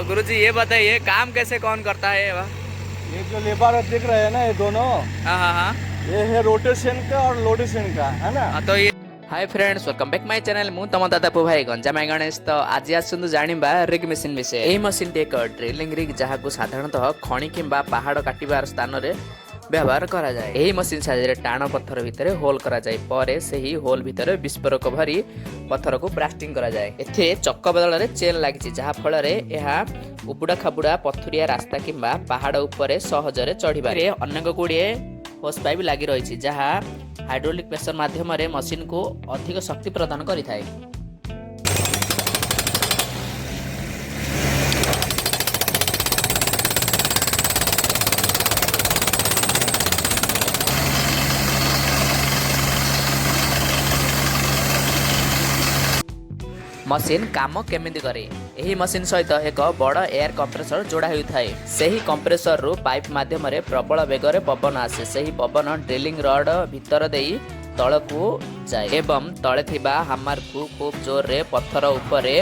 गुरुजी ये बताइए काम कैसे कौन करता है ये जो लेबर दिख रहे हैं ना, ये दोनों, हाँ हाँ हाँ। ये है रोटेशन का और लोडेशन का, है ना। तो ये hi friends, welcome back my channel. मु तम दादा पु भाई गंजामाई गणेश। तो आज आसुंदु जानिबा रिग मशीन विषय। एही मशीन टे एक ड्रिलिंग रिग जहाको साधारणतः खणी किंबा पहाड़ काटिबार स्थान रे व्यवहार करा जाए। एही मशीन साहाय्य टाण पत्थर भितर होल करा जाए, परे सेही होल भितर विस्फोरक भरी पत्थर को ब्लास्टिंग करा जाए। एथे चक्क बदल रे चेन लागिछि, जहा फल रे एहा उबुडा खाबुडा पथुरिया रास्ता किंबा पहाड़ उपरे सहजरे चढ़िबारे अनेक गुड़िए होस पाइप लागि रहिछि, जहा हाइड्रोलिक प्रेशर माध्यम रे मशीन को अधिक शक्ति प्रदान करिथाए। मशीन काम केमिति करे? एही मशीन सहित एक बड़ एयर कंप्रेसर जोड़ा होइथाए। सेही कंप्रेसर रु पाइप माध्यम रे प्रबल बेगरे पवन आसे। सेही पवन ड्रिलिंग रड भीतर देई तळकू जाए एवं तळे थिबा हामर को खूब जोर रे पत्थर उपरे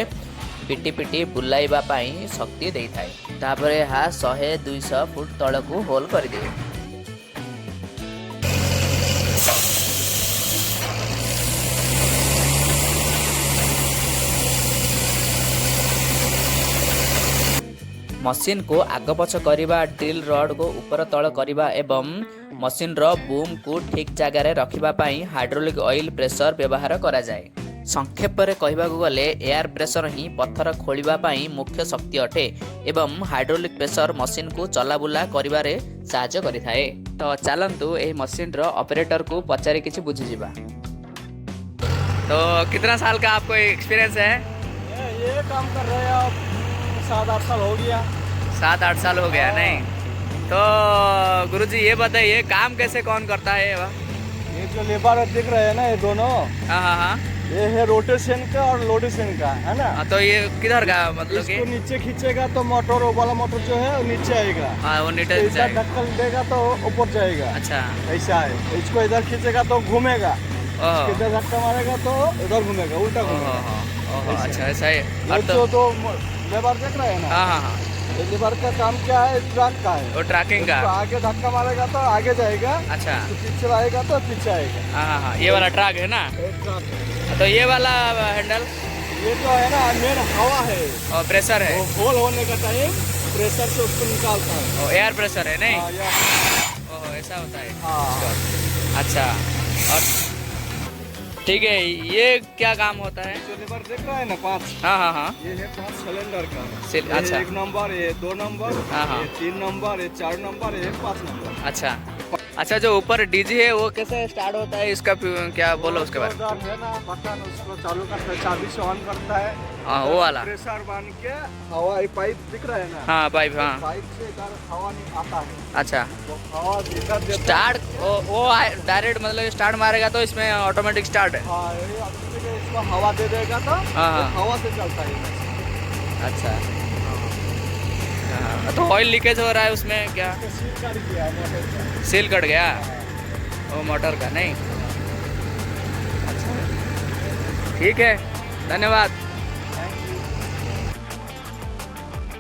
पिटी पिटी बुलाइबा पई शक्ति देइथाए। तापरे हा 100-200 फुट तळकू होल कर दिए। मशीन को आग पछ करवा, ड्रिल रड को ऊपर तल करवा एवं मशीन रो बूम को ठीक जगह रखिबा पई हाइड्रोलिक ऑयल प्रेशर व्यवहार करा जाए। संक्षेप रे कहबा गले एयर प्रेशर ही पत्थर खोलिबा पई मुख्य शक्ति अटे एवं हाइड्रोलिक प्रेशर मशीन को चलाबुला करिबारे सहायता करिथाए। तो चलंतु एही मशीन रो ऑपरेटर को पचारि किछि बुझि जिबा। तो कितना साल का आपको एक्सपीरियंस है? ये काम कर रहे हैं आप 7-8 साल हो गया। 7-8 साल हो गया। नहीं तो गुरुजी ये बताइए काम कैसे कौन करता है? ये जो लेबर दिख रहे हैं ना, ये दोनों, हाँ हाँ हाँ। ये है रोटेशन का और लोडेशन का, है ना। तो ये किधर का मतलब कि इसको नीचे खींचेगा तो मोटर, वो वाला मोटर जो है वो नीचे आएगा। हाँ वो नीचे तो इधर ढक्कन देगा तो ऊपर जाएगा। अच्छा ऐसा है। इसको इधर खींचेगा तो घूमेगा, इधर धक्का मारेगा तो इधर घूमेगा, उल्टा घूमेगा। अच्छा ऐसा है। ये तो लेबर देख रहे हैं ना। हाँ हाँ हाँ। ये लेबर का काम क्या है? ट्रक का है। वो ट्रैकिंग का। आगे धक्का मारेगा तो आगे जाएगा। अच्छा। तो पीछे आएगा तो पीछे आएगा। हाँ हाँ हाँ, ये वाला ट्रक है ना। ट्रक है। तो ये वाला हैंडल, ये जो है ना मेन हवा है और प्रेशर है। होल होने का टाइम प्रेशर से उसको निकालता है। एयर प्रेशर है नहीं? हाँ, ऐसा होता है। हाँ। अच्छा, और ठीक है, ये क्या काम होता है? जो लेबर देख रहा है ना 5, हाँ हाँ हाँ। ये है 5 सिलेंडर का। अच्छा। 1 नंबर, ये 2 नंबर, हाँ हाँ। ये 3 नंबर, ये 4 नंबर, ये 5 नंबर। अच्छा अच्छा, जो ऊपर डीजी है वो कैसे स्टार्ट होता है? इसका क्या बोलो उसके बारे में? है ना बटन, उसको चालू करता है, चाबी से ऑन करता है। हाँ वो वाला प्रेशर बन के हवा, ये पाइप दिख रहा है ना। हाँ पाइप, हाँ पाइप से इधर हवा नहीं आता है। अच्छा, तो हवा इधर देता है। स्टार्ट वो डायरेक्ट मतलब स्टार्ट मारेगा तो इसमें ऑटोमेटिक स्टार्ट है। हाँ, ये इसको हवा दे देगा तो हाँ। हवा से चलता है। अच्छा, हाँ। तो ऑयल लीकेज हो रहा है उसमें क्या? सील कर दिया मोटर का। सील कट गया वो मोटर का? नहीं। अच्छा ठीक है, धन्यवाद।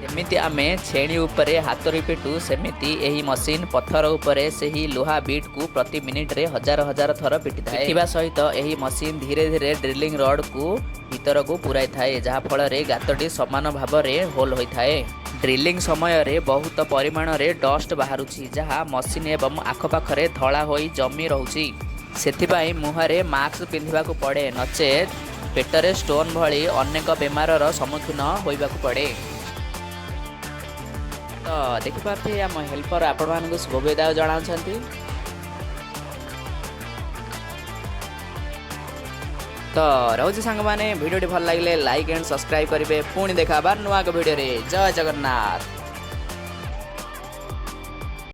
एमिति आमे छेणी उपरे हाथ रिपिटु, सेमिति एही मशीन पत्थर उपरे सेही लोहा बीट को प्रति मिनिट रे हजार हजार थर पिटिथाए। पिटिबा सहित एही मशीन धीरे धीरे ड्रिलिंग रड को भीतर को पुराई थाए, जहा फल रे गातटी समान भाव रे होल होइथाए। ड्रिलिंग समय रे बहुत परिमाण रे डस्ट बाहरुछि, जहा मशीन एवं आखपाखरे धला होई जमी रहुछि। सेथिपाई मुहरे मास्क पिंधिबाकू पड़े, नचेत पेटरे स्टोन भली अनेक बेमारर सम्मुखीन होइबाकू पड़े। तो देखिपारे आम हेल्पर आपण मानक शुभविदाय जनाउछंती। तो रोज सांग माने वीडियो भल लगे लाइक एंड सब्सक्राइब करेंगे। पुणी देखा बार नुआ वीडियो रे। जय जगन्नाथ।